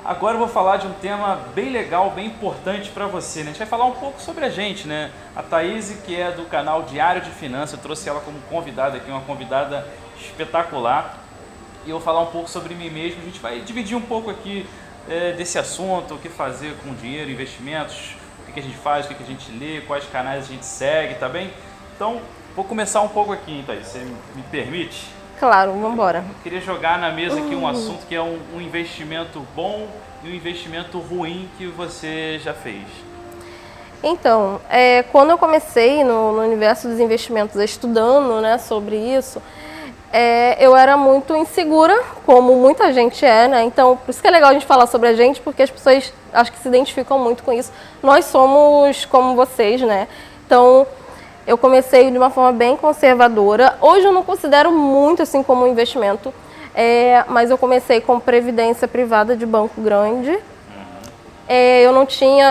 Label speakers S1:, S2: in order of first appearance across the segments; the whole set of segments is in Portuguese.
S1: Agora eu vou falar de um tema bem legal, bem importante para você, né? A gente vai falar um pouco sobre a gente, né? A Thaís, que é do canal Diário de Finanças, eu trouxe ela como convidada aqui, uma convidada espetacular. E eu vou falar um pouco sobre mim mesmo. A gente vai dividir um pouco aqui desse assunto, o que fazer com dinheiro, investimentos, o que a gente faz, o que a gente lê, quais canais a gente segue, tá bem? Então, vou começar um pouco aqui, Thaís, você me permite?
S2: Claro, vamos embora.
S1: Eu queria jogar na mesa aqui um assunto que é um investimento bom e um investimento ruim que você já fez.
S2: Então, quando eu comecei no universo dos investimentos, estudando, né, sobre isso, eu era muito insegura, como muita gente é, né? Então, por isso que é legal a gente falar sobre a gente, porque as pessoas acho que se identificam muito com isso. Nós somos como vocês, né? Então, eu comecei de uma forma bem conservadora. Hoje eu não considero muito assim como um investimento, mas eu comecei com previdência privada de banco grande.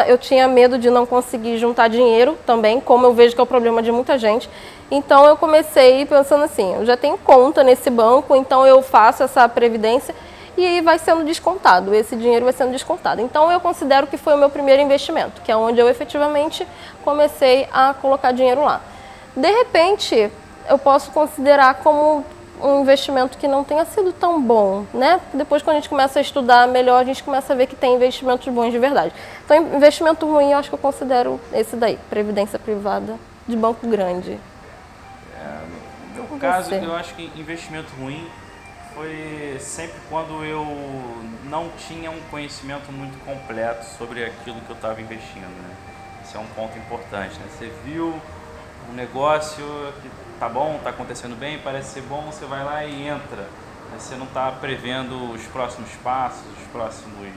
S2: Eu tinha medo de não conseguir juntar dinheiro também, como eu vejo que é o problema de muita gente. Então eu comecei pensando assim, eu já tenho conta nesse banco, então eu faço essa previdência e aí vai sendo descontado, esse dinheiro vai sendo descontado. Então eu considero que foi o meu primeiro investimento, que é onde eu efetivamente comecei a colocar dinheiro lá. De repente, eu posso considerar como um investimento que não tenha sido tão bom, né? Depois, quando a gente começa a estudar melhor, a gente começa a ver que tem investimentos bons de verdade. Então, investimento ruim, eu acho que eu considero esse daí, previdência privada de banco grande.
S1: No meu caso, eu acho que investimento ruim foi sempre quando eu não tinha um conhecimento muito completo sobre aquilo que eu estava investindo, né? Esse é um ponto importante, né? Você viu um negócio que tá bom, tá acontecendo bem, parece ser bom, você vai lá e entra. Você não está prevendo os próximos passos, os próximos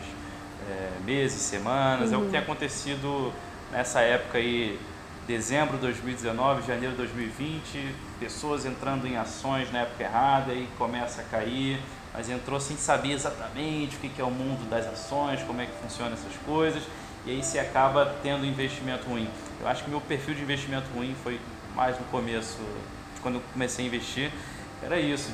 S1: meses, semanas. É o que tem acontecido nessa época aí, dezembro de 2019, janeiro de 2020, pessoas entrando em ações na época errada e começa a cair, mas entrou sem saber exatamente o que é o mundo das ações, como é que funcionam essas coisas, e aí você acaba tendo investimento ruim. Eu acho que meu perfil de investimento ruim foi mais no começo, quando eu comecei a investir, era isso,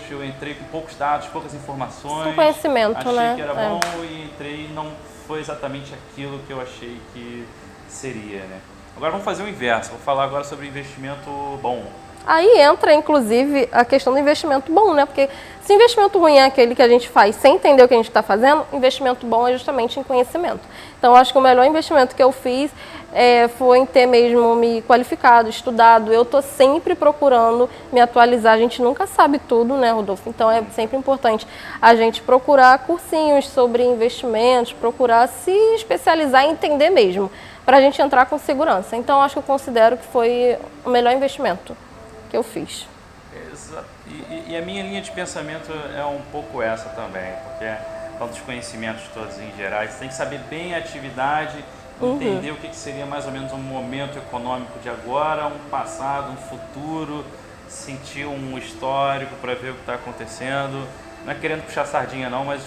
S1: eu entrei com poucos dados, poucas informações,
S2: sem conhecimento,
S1: achei
S2: né?
S1: que era bom e entrei e não foi exatamente aquilo que eu achei que seria, né? Agora vamos fazer o inverso, vou falar agora sobre investimento bom.
S2: Aí entra, inclusive, a questão do investimento bom, né? Porque se investimento ruim é aquele que a gente faz sem entender o que a gente está fazendo, investimento bom é justamente em conhecimento. Então, acho que o melhor investimento que eu fiz foi em ter mesmo me qualificado, estudado. Eu estou sempre procurando me atualizar. A gente nunca sabe tudo, né, Rodolfo? Então, é sempre importante a gente procurar cursinhos sobre investimentos, procurar se especializar e entender mesmo, para a gente entrar com segurança. Então, acho que eu considero que foi o melhor investimento que eu fiz.
S1: Exato. E a minha linha de pensamento é um pouco essa também, porque falando dos conhecimentos todos em geral, você tem que saber bem a atividade, entender o que seria mais ou menos um momento econômico de agora, um passado, um futuro, sentir um histórico para ver o que está acontecendo. Não é querendo puxar sardinha não, mas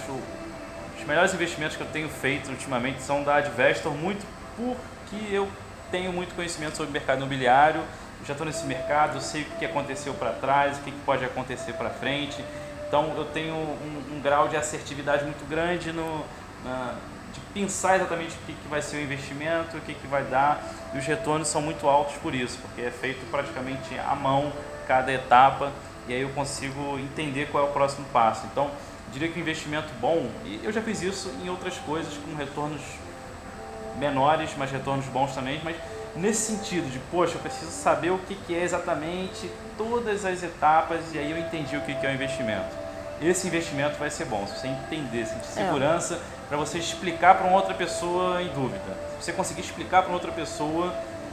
S1: os melhores investimentos que eu tenho feito ultimamente são da Advestor, muito porque eu tenho muito conhecimento sobre o mercado imobiliário. Já estou nesse mercado, sei o que aconteceu para trás, o que pode acontecer para frente. Então eu tenho um grau de assertividade muito grande de pensar exatamente o que vai ser o investimento, o que vai dar. E os retornos são muito altos por isso, porque é feito praticamente à mão cada etapa e aí eu consigo entender qual é o próximo passo. Então eu diria que o investimento bom, e eu já fiz isso em outras coisas com retornos menores, mas retornos bons também, mas nesse sentido de, poxa, eu preciso saber o que é exatamente todas as etapas e aí eu entendi o que é o investimento. Esse investimento vai ser bom, se você entender, sentir segurança para você explicar para uma outra pessoa em dúvida. Se você conseguir explicar para outra pessoa,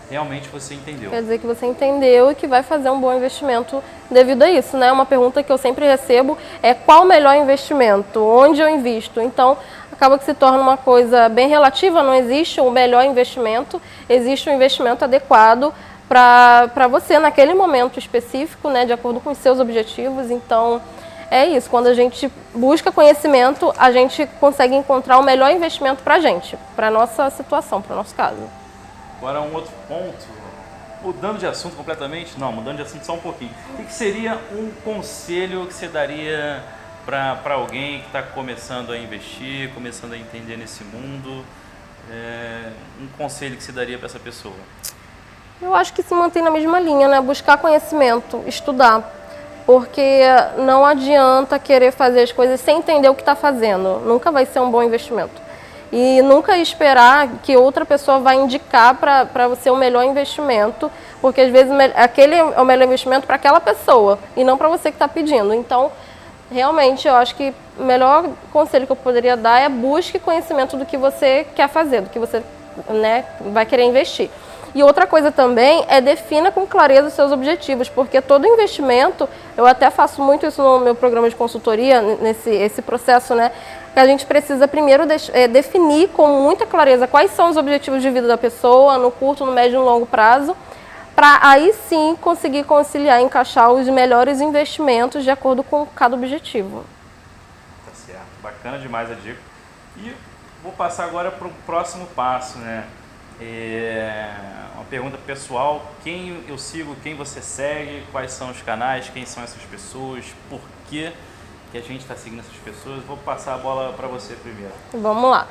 S1: realmente você entendeu.
S2: Quer dizer que você entendeu e que vai fazer um bom investimento devido a isso, né? Uma pergunta que eu sempre recebo é qual o melhor investimento? Onde eu invisto? Então, acaba que se torna uma coisa bem relativa, não existe um melhor investimento, existe um investimento adequado para você naquele momento específico, né, de acordo com os seus objetivos. Então, é isso, quando a gente busca conhecimento, a gente consegue encontrar o melhor investimento para a gente, para a nossa situação, para o nosso caso.
S1: Agora um outro ponto, mudando de assunto completamente, não, mudando de assunto só um pouquinho. O que seria um conselho que você daria para alguém que está começando a investir, começando a entender nesse mundo? Um conselho que você daria para essa pessoa?
S2: Eu acho que se mantém na mesma linha, né? Buscar conhecimento, estudar. Porque não adianta querer fazer as coisas sem entender o que está fazendo. Nunca vai ser um bom investimento. E nunca esperar que outra pessoa vai indicar para você o melhor investimento, porque às vezes aquele é o melhor investimento para aquela pessoa e não para você que está pedindo. Então, realmente, eu acho que o melhor conselho que eu poderia dar é busque conhecimento do que você quer fazer, do que você, né, vai querer investir. E outra coisa também é defina com clareza os seus objetivos, porque todo investimento, eu até faço muito isso no meu programa de consultoria, esse processo, né? Que a gente precisa primeiro definir com muita clareza quais são os objetivos de vida da pessoa, no curto, no médio e no longo prazo, para aí sim conseguir conciliar, encaixar os melhores investimentos de acordo com cada objetivo.
S1: Tá certo, bacana demais a dica. E vou passar agora para o próximo passo, né? Uma pergunta pessoal: quem eu sigo, quem você segue, quais são os canais, quem são essas pessoas, por que a gente está seguindo essas pessoas? Vou passar a bola para você primeiro.
S2: Vamos lá.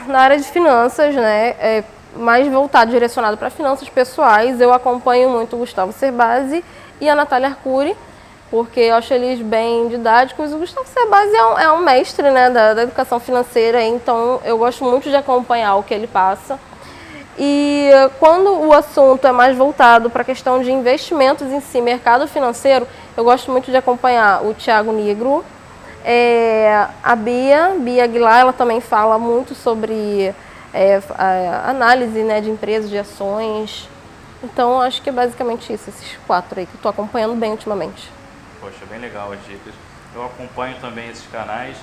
S2: Na área de finanças, né, mais voltado, direcionado para finanças pessoais, eu acompanho muito o Gustavo Cerbasi e a Natália Arcuri, porque eu acho eles bem didáticos. O Gustavo Cerbasi é um mestre, né, da educação financeira, então eu gosto muito de acompanhar o que ele passa. E quando o assunto é mais voltado para a questão de investimentos em si, mercado financeiro, eu gosto muito de acompanhar o Thiago Nigro, a Bia Aguilar, ela também fala muito sobre a análise, né, de empresas, de ações. Então acho que é basicamente isso, esses 4 aí que eu estou acompanhando bem ultimamente.
S1: Poxa, bem legal as dicas. Eu acompanho também esses canais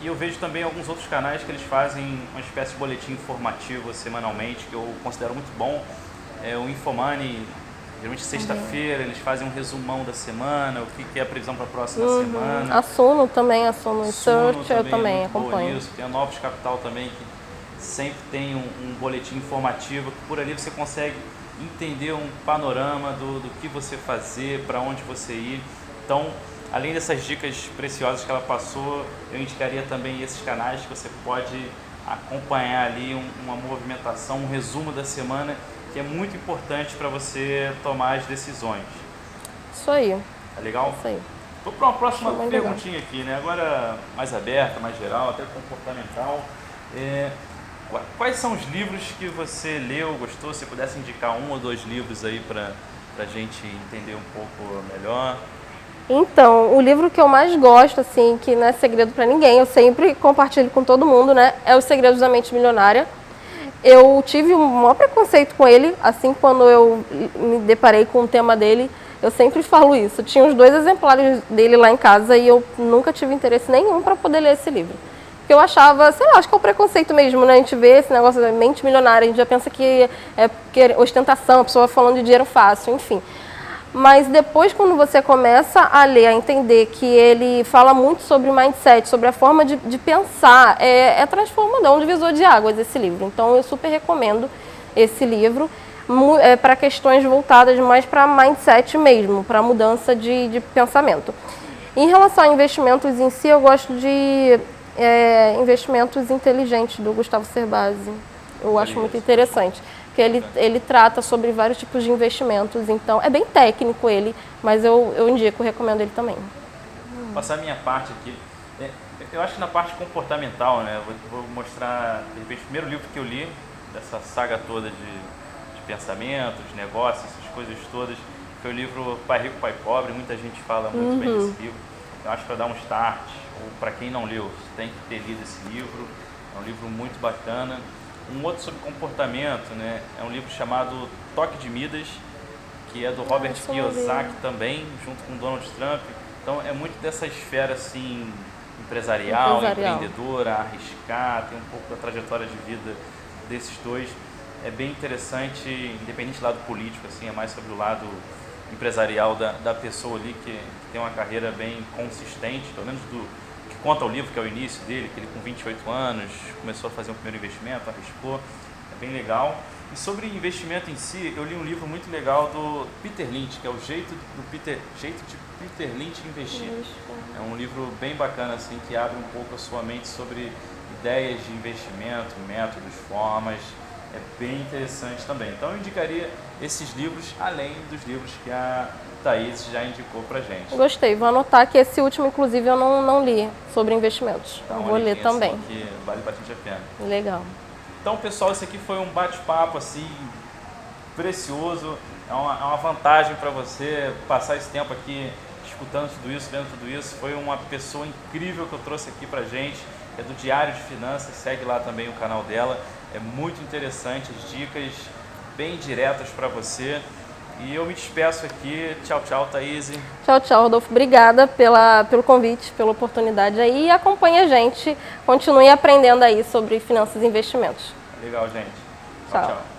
S1: e eu vejo também alguns outros canais que eles fazem uma espécie de boletim informativo semanalmente, que eu considero muito bom. O Infomoney, geralmente sexta-feira, eles fazem um resumão da semana, o que é a previsão para a próxima semana.
S2: A Suno também, a Suno Research, eu também acompanho.
S1: Isso. Tem a Novos Capital também, que sempre tem um boletim informativo, que por ali você consegue entender um panorama do que você fazer, para onde você ir. Então, além dessas dicas preciosas que ela passou, eu indicaria também esses canais que você pode acompanhar ali uma movimentação, um resumo da semana, que é muito importante para você tomar as decisões.
S2: Isso aí.
S1: Tá legal?
S2: Isso aí.
S1: Vou para uma próxima perguntinha aqui, né? Agora mais aberta, mais geral, até comportamental. Quais são os livros que você leu, gostou? Se pudesse indicar 1 ou 2 livros aí para a gente entender um pouco melhor.
S2: Então, o livro que eu mais gosto, assim, que não é segredo para ninguém, eu sempre compartilho com todo mundo, né? É Os Segredos da Mente Milionária. Eu tive um maior preconceito com ele, assim, quando eu me deparei com o tema dele, eu sempre falo isso. Tinha os 2 exemplares dele lá em casa e eu nunca tive interesse nenhum para poder ler esse livro. Porque eu achava, sei lá, acho que é o preconceito mesmo, né? A gente vê esse negócio da mente milionária, a gente já pensa que é ostentação, a pessoa falando de dinheiro fácil, enfim. Mas depois, quando você começa a ler, a entender que ele fala muito sobre mindset, sobre a forma de pensar, é transformador, é um divisor de águas esse livro. Então eu super recomendo esse livro para questões voltadas mais para mindset mesmo, para mudança de pensamento. Em relação a investimentos em si, eu gosto de investimentos inteligentes do Gustavo Cerbasi. Eu acho muito interessante. Porque ele trata sobre vários tipos de investimentos, então é bem técnico ele, mas eu indico, recomendo ele também.
S1: Vou passar a minha parte aqui. Eu acho que na parte comportamental, né, vou mostrar, de repente, o primeiro livro que eu li, dessa saga toda de pensamentos, negócios, essas coisas todas, foi o livro Pai Rico, Pai Pobre. Muita gente fala muito bem desse livro. Eu acho que para dar um start, ou para quem não leu, tem que ter lido esse livro. É um livro muito bacana. Um outro sobre comportamento, né, é um livro chamado Toque de Midas, que é do Robert Kiyosaki também, junto com Donald Trump. Então é muito dessa esfera assim, empresarial, empreendedora, arriscar, tem um pouco da trajetória de vida desses dois. É bem interessante, independente do lado político, assim, é mais sobre o lado empresarial da pessoa ali, que tem uma carreira bem consistente, pelo menos do que conta o livro, que é o início dele, que ele com 28 anos começou a fazer um primeiro investimento, arriscou, é bem legal. E sobre investimento em si, eu li um livro muito legal do Peter Lynch, que é o Jeito de Peter Lynch Investir. É um livro bem bacana, assim, que abre um pouco a sua mente sobre ideias de investimento, métodos, formas. É bem interessante também. Então eu indicaria esses livros, além dos livros que a Thaís já indicou pra gente.
S2: Gostei, vou anotar que esse último, inclusive, eu não li sobre investimentos.
S1: Então,
S2: vou ler também.
S1: Assim, que vale bastante a pena.
S2: Legal.
S1: Então, pessoal, esse aqui foi um bate-papo assim precioso. É uma vantagem para você passar esse tempo aqui escutando tudo isso, vendo tudo isso. Foi uma pessoa incrível que eu trouxe aqui pra gente. É do Diário de Finanças, segue lá também o canal dela. É muito interessante, as dicas bem diretas para você. E eu me despeço aqui. Tchau, tchau, Thaís.
S2: Tchau, tchau, Rodolfo. Obrigada pelo convite, pela oportunidade aí. E acompanhe a gente. Continue aprendendo aí sobre finanças e investimentos.
S1: Legal, gente.
S2: Tchau.
S1: Tchau.